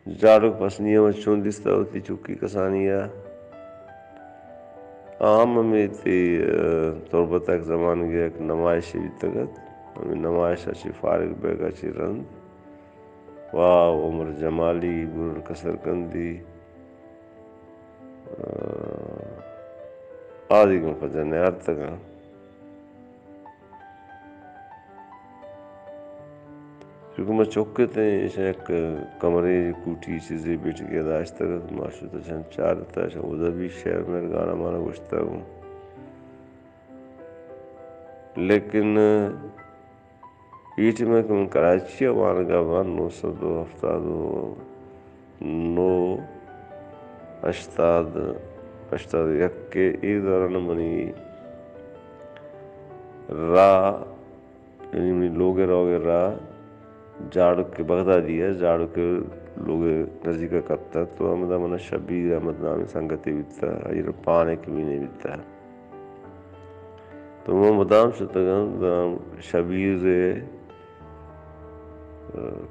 جاڑو پسنیا میں چوندستا ہوتی چکی کسانیا عام میں تی تربت ایک زمان گیا ایک نمائش بھی تگت ہمیں نمائش اچھی فارغ بیگا چی رند واو عمر جمالی برر کسر کندی آدھی گم فجنے ارتگا کیونکہ میں چوکے تھے ایک کمرے کوٹی چیزیں بیٹھ کے داشت تک معاشرے تو چند چار تھا ادھر بھی شہر میں گانا مانا گوشتا ہوں لیکن ایٹ میں کم کراچی وان گا وان 972 9 اشتاد یک کے ای دوران منی راہ یعنی منی لوگے روگے راہ جاڑو کے بغدادی ہے جاڑو کے لوگ نزدیکا کرتا تو ہمیں من شبیر احمد نامی سنگتی بیتا یہ پانے کی بھی نہیں بیتا تو میں مدام شتگم شبیر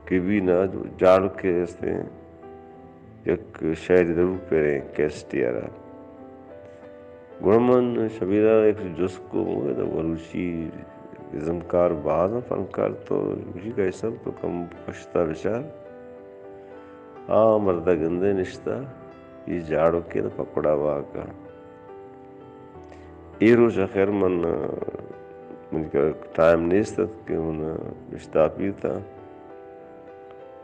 کی بھی نہ جاڑو کے استے یک شہر ضرور پیرے کیسٹی آرہا گرمن شبیرہ ایک جس کو مگے تو بلوچی ازمکار بعض فنکار تو اسی کا حساب تو کم پشتا بچار مردہ گندے نشتا یہ جاڑو کے تو پکوڑا واقعا ای روز خیر من کا ٹائم نہیں تھا کہ من رشتہ پیر تھا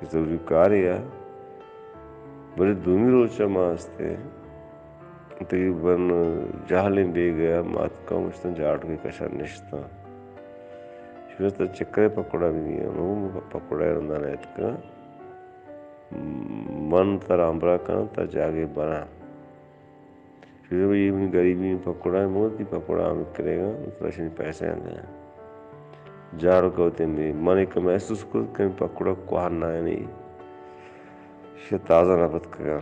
ضروری کاریا بڑے دومی روچہ ماستے تقریباً جہلیں دے گیا مات کا مشتن جاڑو کے کشان نشتا شروع تا چکرے پکوڑا بھی نہیں ہے مہو پکوڑا رندانا اتکا من تا رامبرا کنا تا جاگے بنا شروع یہ بھی غریبی میں پکوڑا ہے موتی پکوڑا ہم کرے گا مطلب پیسے آنے ہیں جاڑو کا ہوتے ہیں من ایک محسوس کرد کہ پکوڑا کوہر نہ ہے نہیں شاید تازہ نہ پت کگا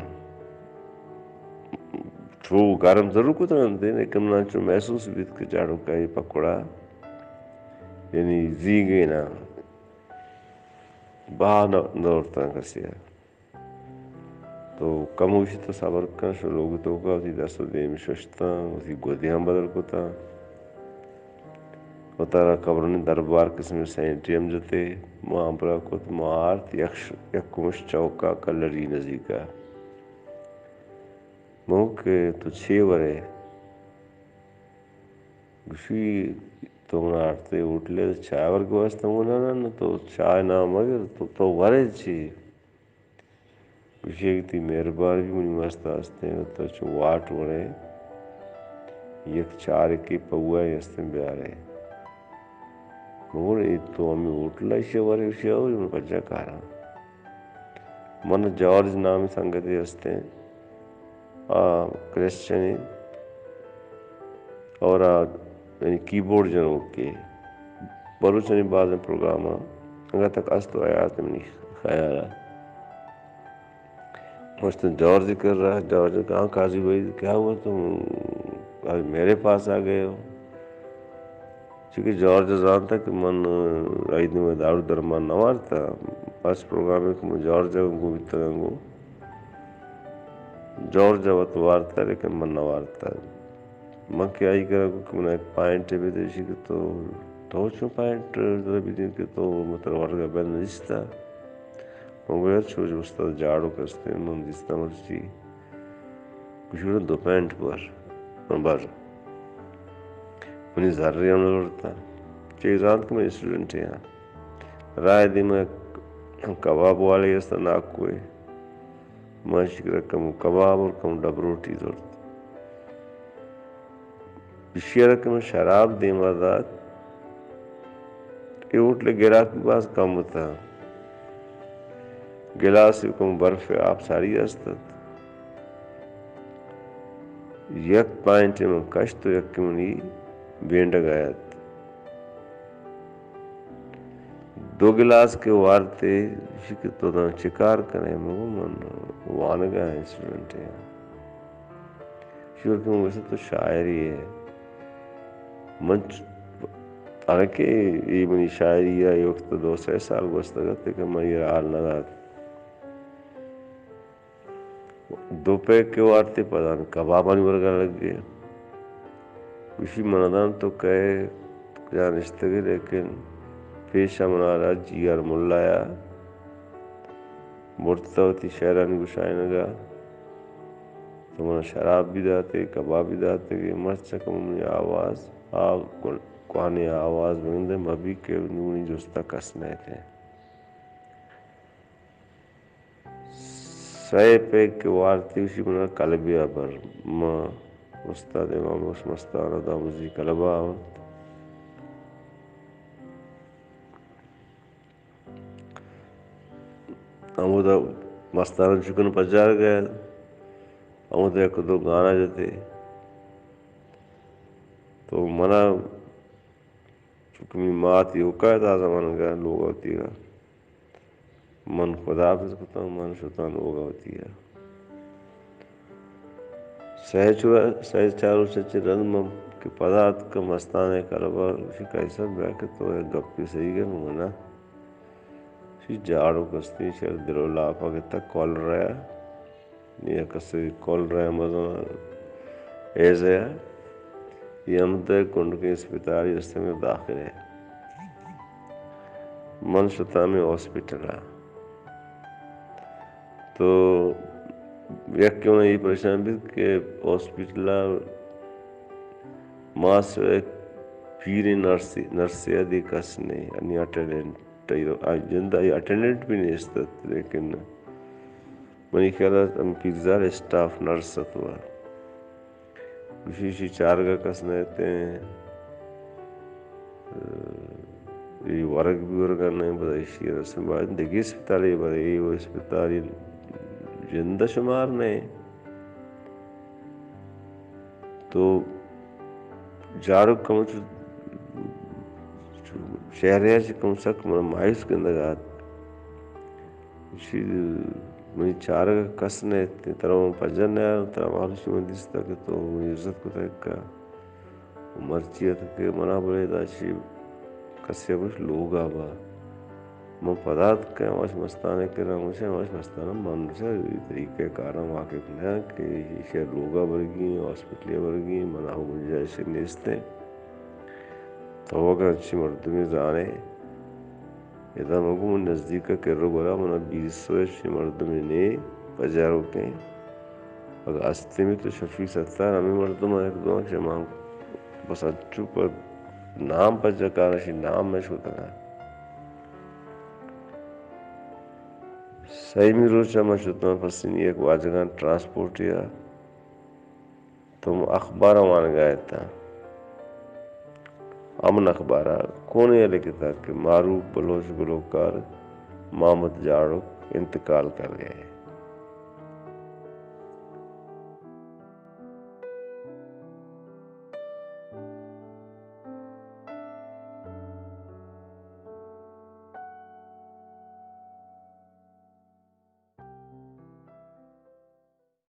تو گرم ضرور کو ترنتے لیکن منچو محسوس بھی کہ جاڑو کا یہ پکوڑا یعنی زیگے نا باہر نورتا کسی ہے تو کم ہوئی تو صبر کن شو لوگ تو کا اسی دستو دیم ششتا اسی گودیاں بدل کو تا و تارا قبرن دربار قسم سینٹری ہم جتے ماں برا کو تو مارت یکمش چوکا کلری نزیکا موقع تو 6 ورے گوشی تو منارتے اٹھلے چائے ورگ واسطہ منانا تو چائے نہ مگر تو ورے چی گوشی تی مہربان بھی منی مست آستے ہیں تو چو واٹ ورے یک چار کی پوائے استن بیارے مگر تو ہمیں اٹھلا اسے ورے اسے ہوئی من پجا کارا من جارج نامی سنگتی استے ہیں کرسچنی اور یعنی کی بورڈ جنوں کے بلوچنی بعض پروگرام اگر تک تو آیات منی خیال مجھتے جارج کر رہا ہے جارج کہاں قاضی بھائی کیا ہوا تم میرے پاس آ گئے ہو چونکہ جارج جانتا کہ من عید میں دارو درمان نوارتا پاس پروگرام ہے کہ میں جارج گو بیتا گنگو جارج وقت وارتا لیکن من نوارتا من کیا ہی کرا کہ من ایک پائنٹ بھی دیشی کہ تو چون پائنٹ بھی دیں کہ تو مطلب ورگا بیل نجستا مگر چھو جو استاد جاڑو کرستے ہیں من دیستا مرچی کچھ دو پینٹ پر بار منی ذرے ہم لڑتا چیز آنت کہ میں اسٹوڈنٹ ہیں رائے دی میں کباب والے اس طرح ناک کوئے میں شکر کم کباب اور کم ڈب روٹی ضرورت بشیر کہ میں شراب دے مردات کہ اٹھ لے گرا کے پاس کم تھا گلاس کم برف آپ ساری استت یک پائنٹ میں کش تو یک منی بینڈ گایت 2 گلاس کے وارتے شکر تو دا چکار کرنے مگو من وانگا ہے اسٹوڈنٹ ہے شکر کہ میں ویسے تو شاعری ہے من حالانکہ یہ منی شاعری ہے یہ وقت 200 سال گوشتا گا کہ میں یہ حال نہ رہا دو پیک کے وارتے پدان کبابانی ورگا لگ گئے اسی مندان تو کہے جانشتگی لیکن پیشہ منارا جیار ملایا مرتا ہوتی شہرانی گشائنگا تو منا شراب بھی داتے کباب بھی داتے کہ مرچہ کمونی آواز آگ کوانی آواز بگندے مبی کے نونی جستا کسنے تھے سائے پیک کے وارتی اسی منا قلبیہ بر ما استاد امام اس مستانہ دا مزی قلبہ آورت ہمو دا مستانہ چکن پجار گیا ہمو دا ایک دو گانا جاتے تو منا چکمی ماتی ہوکا تازہ من گیا لوگ ہوتی گا من خدا حافظ کتا ہوں من شیطان ہوگا ہوتی ہے سہی چارو چچے رنمم کہ پدات کا مستانے کلبا اسی کیسا بیا کہ تو ایک گپی صحیح گئے منا اسی جاڑو کستی شہر دلو لاپا کہ تک کول رہا یا کسی کول رہا مزان ایسے ہے یہ امدہ کنڈ کے اسپتالی رستے میں داخل ہے من شیطان میں ہاسپٹل ہے تو یک کیوں نے یہ پریشان بھی کہ ہاسپٹل ماں سے ایک پیری نرسی دی کسنے یعنی اٹینڈنٹ جندہ یہ اٹینڈنٹ بھی نہیں استت لیکن منی خیالات ہم پیرزار اسٹاف نرس ہوا اسی چارگا کسنے تھے یہ ورگ بھی ورگا نہیں بدا اسی رسم بعد دیکھی اسپتالی بدا یہ وہ اسپتالی جندہ شمار نہیں تو جاڑو کم شہریہ سے کم سک مائس کے اندگات اسی منی چارگا کسنے تھے ترہ پجن نیا ترہ معلوشی من دیستا کہ تو منی عزت کو تحکا مرچیت کے منا بلے داشی کسی بش لوگا با من پدات کہ ہماش مستانے کرنا مجھے ہماش مستانا من سے طریقہ کارا واقف نیا کہ یہ شہر لوگا برگی ہاسپٹلی برگی منا ہو گنجائش نیستے تو اگر اچھی مردمی زانے اذا مگو من نزدیکا کرو برا منا 200 اچھی مردمی نے پجارو کے اگر استے میں تو شفی 70 ہمیں مردم ایک دو اچھے ماں بس اچھو پر نام پر جکارشی نام میں شوتا ہے صحیح میں روچا میں شوتا ہوں پسینی ایک واجگان ٹرانسپورٹ یا تم اخبارہ مان گئے تھا امن اخبارہ کون یہ لکھتا کہ معروف بلوچ گلوکار محمد جاڑو انتقال کر گئے